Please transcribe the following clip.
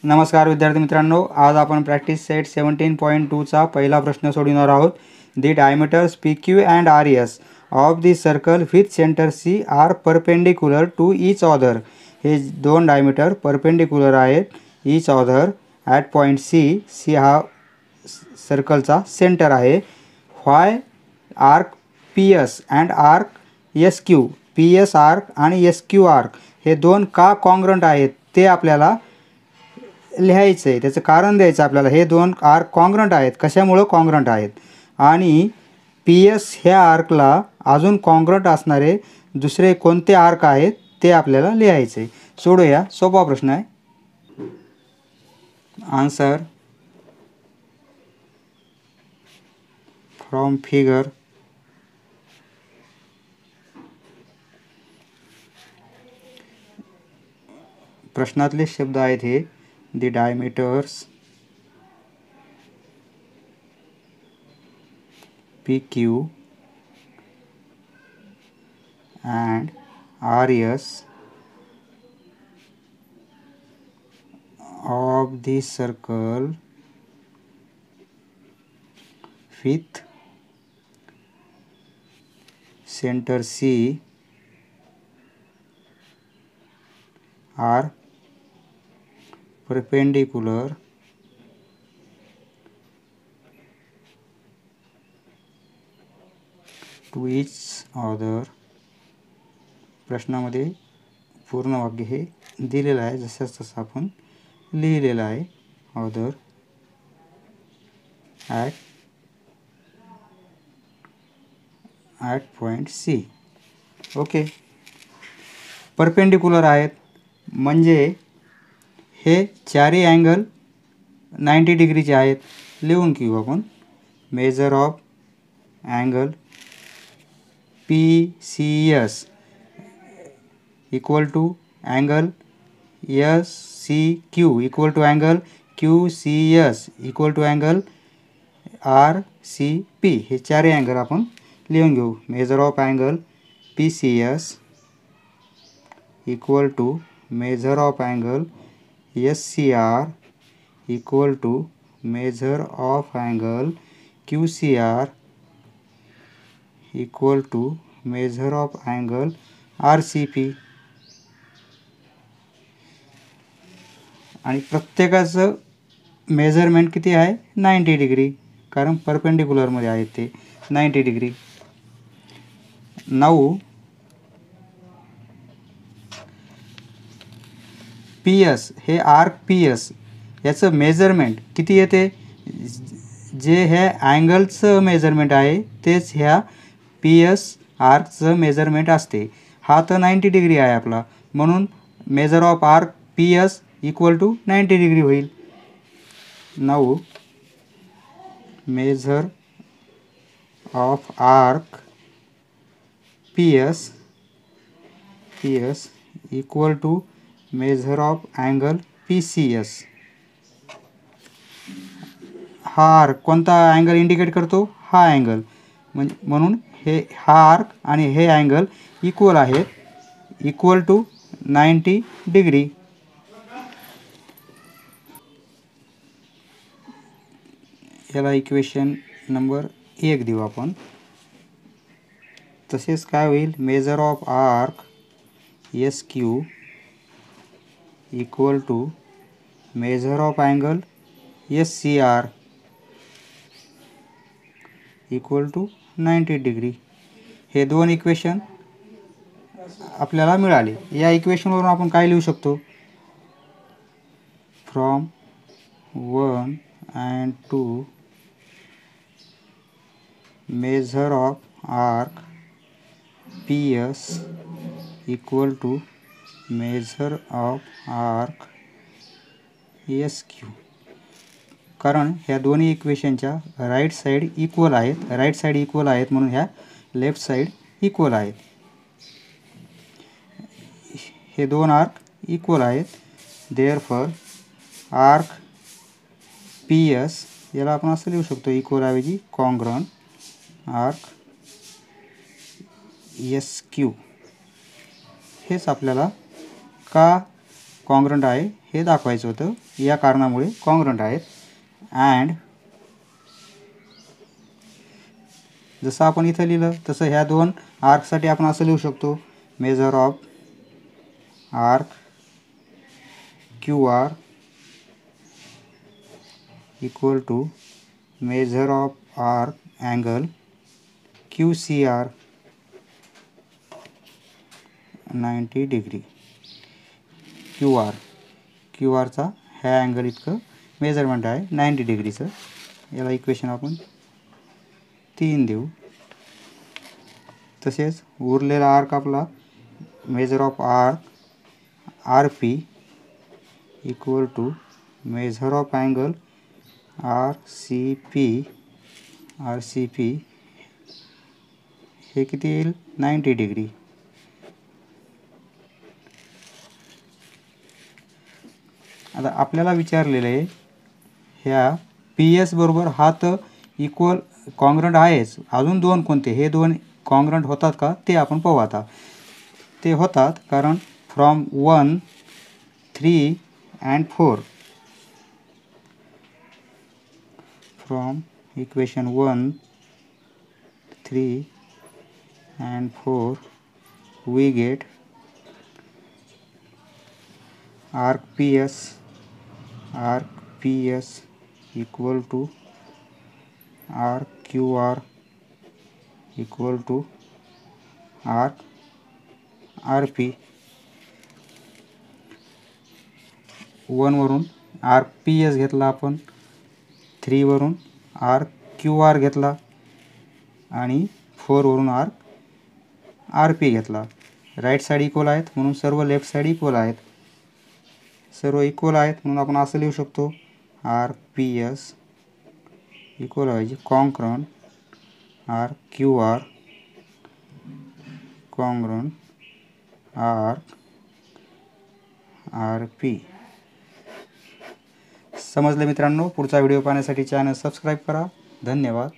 नमस्कार विद्यार्थी मित्रांनो, आज आपण प्रॅक्टिस सेट 17.2चा पहिला प्रश्न सोडवणार आहोत. The diameters PQ and RS of the circle with centre C are perpendicular to each other. हे दोन डायमीटर परपेंडिक्युलर आहेत each other at point C हा सर्कलचा सेंटर आहे. Why arc PS and arc SQ, PS arc आणि SQ arc हे दोन का कॉन्ग्रंट आहेत ते आपल्याला लिहायचं आहे. त्याचं कारण द्यायचं आपल्याला. हे दोन आर्क कॉन्ग्रंट आहेत, कशामुळं कॉन्ग्रंट आहेत, आणि PS ह्या आर्कला अजून कॉन्ग्रंट असणारे दुसरे कोणते आर्क आहेत ते आपल्याला लिहायचं आहे. सोडूया, सोपा प्रश्न आहे. Answer from figure. प्रश्नातले शब्द आहेत हे. दी diameters PQ and RS of the circle with center C are perpendicular to each other. प्रश्नामध्ये पूर्ण वाक्य हे दिलेलं आहे, जसं तसं आपण लिहिलेलं आहे. Other at point C. Okay, perpendicular आहेत म्हणजे हे चारही अँगल 90 डिग्रीचे आहेत. लिहून घेऊ आपण. Measure of angle PCS equal to angle SCQ equal to angle QCS equal to angle RCP. हे चारही अँगल आपण लिहून घेऊ. Measure of angle PCS equal to measure of angle SCR equal to measure of angle QCR equal to measure of angle RCP. आणि प्रत्येकाचं measurement किती आहे? 90 degree, कारण परपेंडिक्युलरमध्ये आहेत ते 90 डिग्री. नाऊ PS हे आर्क PS याचं मेजरमेंट किती येते? जे ह्या अँगलचं मेजरमेंट आहे तेच ह्या PS आर्कचं मेजरमेंट असते. हा तर 90 डिग्री आहे आपला, म्हणून measure of arc PS equal to 90 degree होईल. Now measure of arc PS equal to measure of angle PCS. हा आर्क कोणता अँगल इंडिकेट करतो? हा अँगल. म्हणून हा आर्क आणि हे अँगल इक्वल आहेत, इक्वल टू 90 डिग्री. याला इक्वेशन नंबर 1 देऊ आपण. तसेच काय होईल? Measure of arc SQ equal to measure of angle SCR equal to 90 degree. हे दोन इक्वेशन आपल्याला मिळाले. या इक्वेशनवरून आपण काय लिहू शकतो? From 1 and 2 measure of arc PS equal to measure of arc SQ. कारण ह्या दोन्ही इक्वेशनच्या राईट साईड इक्वल आहेत, म्हणून ह्या लेफ्ट साईड इक्वल आहेत. हे दोन आर्क इक्वल आहेत. देअरफॉर आर्क PS याला आपण असं लिहू शकतो, इक्वल ऐवजी कॉन्ग्रंट. आर्क SQ हेच आपल्याला का कॉन्ग्रंट आहे हे दाखवायचं होतं, या कारणामुळे कॉन्ग्रंट आहेत. अँड जसं आपण इथं लिहिलं तसं ह्या दोन आर्कसाठी आपण असं लिहू शकतो, measure of arc QR equal to measure of arc angle QCR 90 degree. QRचा ह्या अँगल इतकं मेजरमेंट आहे 90 डिग्रीचं. याला इक्वेशन आपण 3 देऊ. तसेच उरलेला आर्क आपला measure of arc RP equal to measure of angle RCP हे किती येईल 90 डिग्री. आता आपल्याला विचारलेलं आहे ह्या PS बरोबर हा तर इक्वल कॉन्ग्रंट आहेच, अजून दोन कोणते, हे दोन कॉन्ग्रंट होतात का ते आपण पाहू. आता ते होतात, कारण from 1, 3 and 4 from equation 1, 3 and 4 we get arc PS equal to arc QR equal to arc RP. 1 वरून आर्क PS घेतला आपण, 3 वरून आर्क QR घेतला आणि 4 वरून आर्क RP घेतला. राईट साईड इक्वल आहेत म्हणून सर्व लेफ्ट साईड इक्वल आहेत. सर्व इक्वल आहेत म्हणून आपण असं लिहू शकतो, आर्क PS इक्वल व्हायचे congruent arc QR congruent arc RP. समजलं मित्रांनो? पुढचा व्हिडिओ पाहण्यासाठी चॅनल सबस्क्राईब करा. धन्यवाद.